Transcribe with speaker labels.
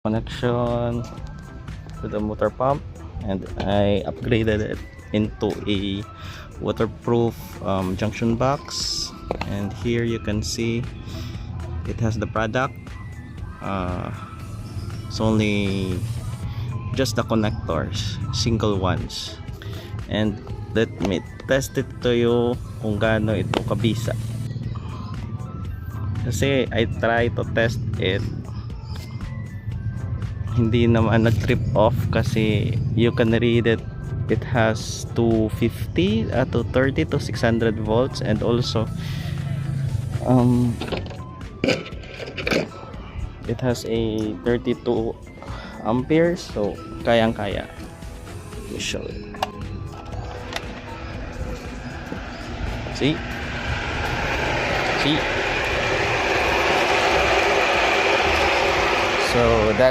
Speaker 1: connection to the motor pump, and I upgraded it into a waterproof junction box. And here you can see it has the product. It's only just the connectors, single ones. And let me test it to you kung gaano ito kabisa, kasi I try to test it, hindi naman nag-trip off kasi you can read it. It has 250 to 30 to 600 volts, and also it has a 32 amperes, so kayang kaya. Let me show it. See so that